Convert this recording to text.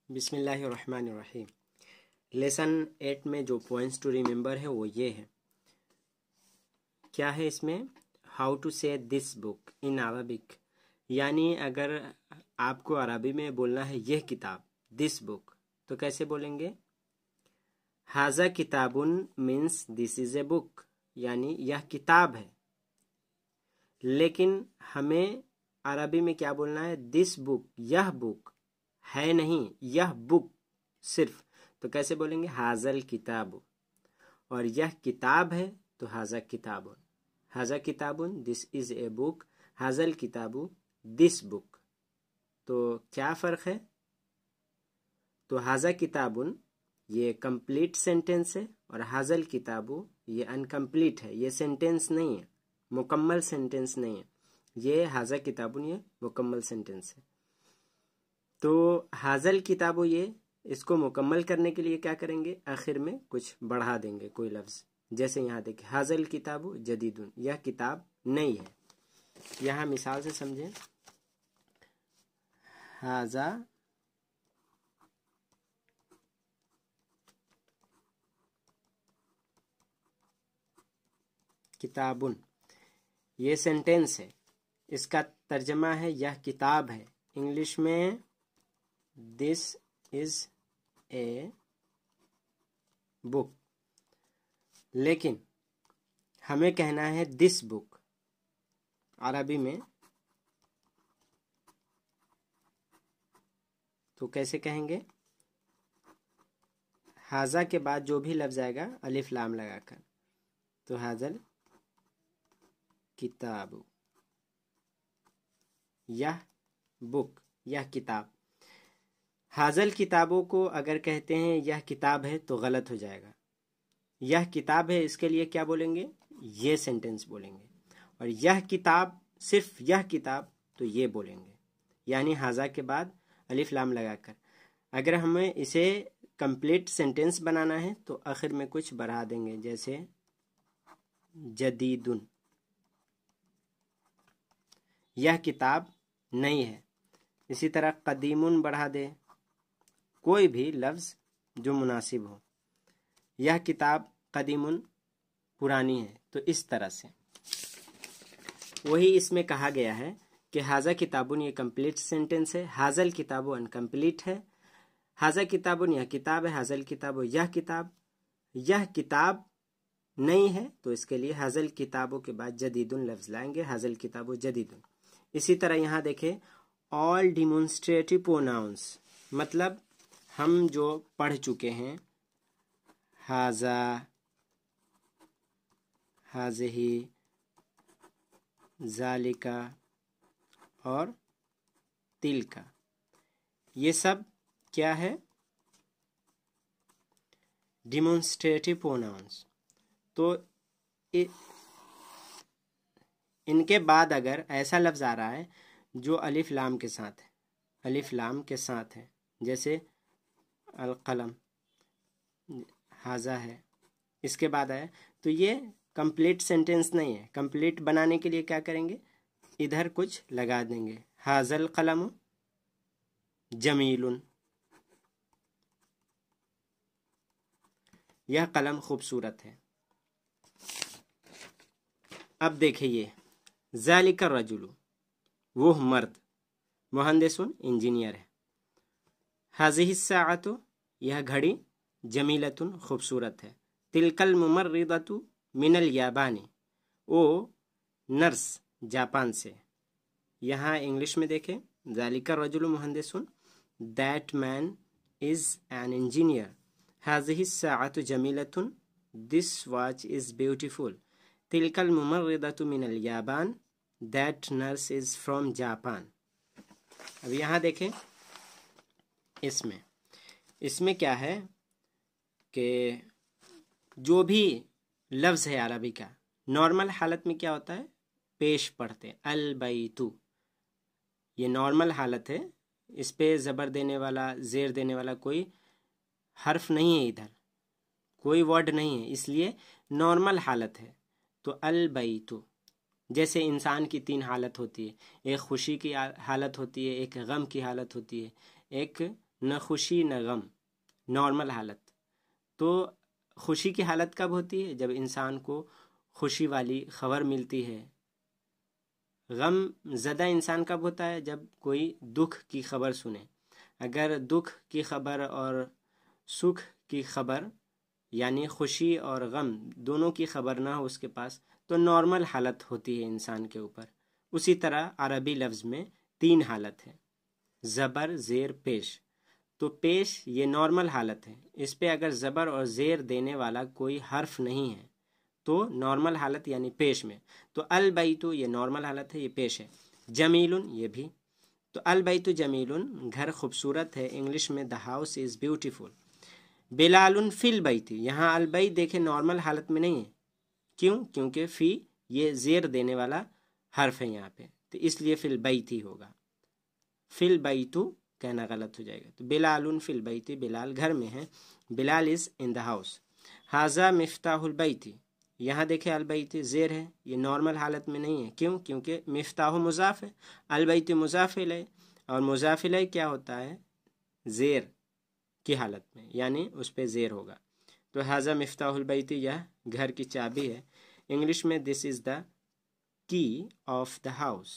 بسم اللہ الرحمن الرحیم۔ لیسن 8 میں جو پوائنٹس ٹو ریممبر ہے وہ یہ ہے، کیا ہے اس میں؟ ہاؤ ٹو سے دس بک ان عربک، یعنی اگر آپ کو عربی میں بولنا ہے یہ کتاب، دس بک، تو کیسے بولیں گے؟ ہاذا کتابن مینس دس از اے بک، یعنی یہ کتاب ہے، لیکن ہمیں عربی میں کیا بولنا ہے؟ دس بک، یہ بک ہے نہیں، یہ بک صرف، تو کیسے بولیں گے؟ حاضل کتاب، اور یہ کتاب ہے تو حاضا کتاب، حاضا کتاب دس از اے بک، حاضل کتاب دس بک۔ تو کیا فرق ہے؟ تو حاضا کتاب یہ کمپلیٹ سینٹینس ہے، اور حاضل کتاب یہ انکمپلیٹ ہے، یہ سینٹینس نہیں ہے، مکمل سینٹینس نہیں ہے۔ یہ حاضا کتاب یہ مکمل سینٹینس ہے۔ تو حاضل کتاب یہ اس کو مکمل کرنے کے لیے کیا کریں گے؟ آخر میں کچھ بڑھا دیں گے، کوئی لفظ، جیسے یہاں دیکھیں حاضل کتاب جدید، یہ کتاب نئی ہے۔ یہاں مثال سے سمجھیں، حاضا کتابن، یہ سینٹینس ہے، اس کا ترجمہ ہے یہ کتاب ہے، انگلش میں دس از اے بک، لیکن ہمیں کہنا ہے دس بک عربی میں، تو کیسے کہیں گے؟ حاضا کے بعد جو بھی لفظ آئے گا الف لام لگا کر، تو حاضل کتاب، یہ بک، یہ کتاب۔ حاضل کتابوں کو اگر کہتے ہیں یہ کتاب ہے تو غلط ہو جائے گا، یہ کتاب ہے اس کے لیے کیا بولیں گے؟ یہ سینٹینس بولیں گے، اور یہ کتاب، صرف یہ کتاب، تو یہ بولیں گے، یعنی حاضا کے بعد الف لام لگا کر۔ اگر ہمیں اسے کمپلیٹ سینٹینس بنانا ہے تو آخر میں کچھ بڑھا دیں گے، جیسے جدیدن، یہ کتاب نئی ہے۔ اسی طرح قدیمن بڑھا دے، کوئی بھی لفظ جو مناسب ہو۔ یہ کتاب قدیمن پرانی ہے، تو اس طرح سے وہی اس میں کہا گیا ہے کہ حاضا کتابن یہ کمپلیٹ سینٹینس ہے، حاضل کتاب انکمپلیٹ ہے۔ حاضا کتابن یہ کتاب ہے، حاضل کتاب یہ کتاب نہیں ہے، تو اس کے لیے حاضل کتابوں کے بعد جدیدن لفظ لائیں گے، حاضل کتاب جدیدن۔ اسی طرح یہاں دیکھیں آل ڈیمونسٹریٹو پروناؤنس، مطلب ہم جو پڑھ چکے ہیں، حاضا، حاضہی، ذالکا اور تلکا، یہ سب کیا ہے؟ Demonstrative pronouns. تو ان کے بعد اگر ایسا لفظ آ رہا ہے جو الف لام کے ساتھ ہے، الف لام کے ساتھ ہے، جیسے القلم، حاضا ہے، اس کے بعد آیا، تو یہ کمپلیٹ سینٹینس نہیں ہے۔ کمپلیٹ بنانے کے لیے کیا کریں گے؟ ادھر کچھ لگا دیں گے، حاضا القلم جمیل، یہ قلم خوبصورت ہے۔ اب دیکھیں یہ ذالک الرجل، وہ مرد، مہندس انجینئر ہے۔ ہذہ الساعۃ، یہ گھڑی، جمیلۃ خوبصورت ہے۔ تلک الممرضۃ من الیابان، وہ نرس جاپان سے۔ یہاں انگلش میں دیکھیں، ذالک الرجل مہندس، that man is an engineer. ہذہ الساعۃ جمیلۃ، دس واچ از بیوٹیفل۔ تلک الممرضۃ من الیابان، that nurse is from Japan. اب یہاں دیکھیں، اس میں کیا ہے کہ جو بھی لفظ ہے عربی کا، نارمل حالت میں کیا ہوتا ہے؟ پیش پڑھتے، البیت، یہ نارمل حالت ہے، اس پہ زبر دینے والا، زیر دینے والا کوئی حرف نہیں ہے، ادھر کوئی ورڈ نہیں ہے، اس لیے نارمل حالت ہے۔ تو البیت، جیسے انسان کی 3 حالت ہوتی ہے، ایک خوشی کی حالت ہوتی ہے، ایک غم کی حالت ہوتی ہے، ایک نہ خوشی نہ غم، نارمل حالت۔ تو خوشی کی حالت کب ہوتی ہے؟ جب انسان کو خوشی والی خبر ملتی ہے۔ غم زدہ انسان کب ہوتا ہے؟ جب کوئی دکھ کی خبر سنے۔ اگر دکھ کی خبر اور سکھ کی خبر یعنی خوشی اور غم دونوں کی خبر نہ ہو اس کے پاس تو نارمل حالت ہوتی ہے انسان کے اوپر۔ اسی طرح عربی لفظ میں 3 حالت ہے، زبر، زیر، پیش۔ تو پیش یہ نارمل حالت ہے، اس پہ اگر زبر اور زیر دینے والا کوئی حرف نہیں ہے تو نارمل حالت یعنی پیش میں۔ تو البیتو یہ نارمل حالت ہے، یہ پیش ہے۔ جمیلن یہ بھی۔ تو البیتو جمیلن گھر خوبصورت ہے، انگلش میں the house is beautiful۔ بلال فی البیت، یہاں البیت دیکھیں نارمل حالت میں نہیں ہے، کیوں؟ کیونکہ فی یہ زیر دینے والا حرف ہے یہاں پہ، تو اس لیے فی البیت ہی ہوگا، فی البیتو کہنا غلط ہو جائے گا۔ تو بلال فی البیت، بلال گھر میں ہے، بلال از ان دا ہاؤس۔ ھذا مفتاح البیت، یہاں دیکھیں البیت زیر ہے، یہ نارمل حالت میں نہیں ہے، کیوں؟ کیونکہ مفتاح مضاف ہے، البیت مضاف الیہ، اور مضاف الیہ کیا ہوتا ہے؟ زیر کی حالت میں، یعنی اس پہ زیر ہوگا۔ تو ھذا مفتاح البیت، یہ گھر کی چابی ہے، انگلش میں دس از دا کی آف دا ہاؤس۔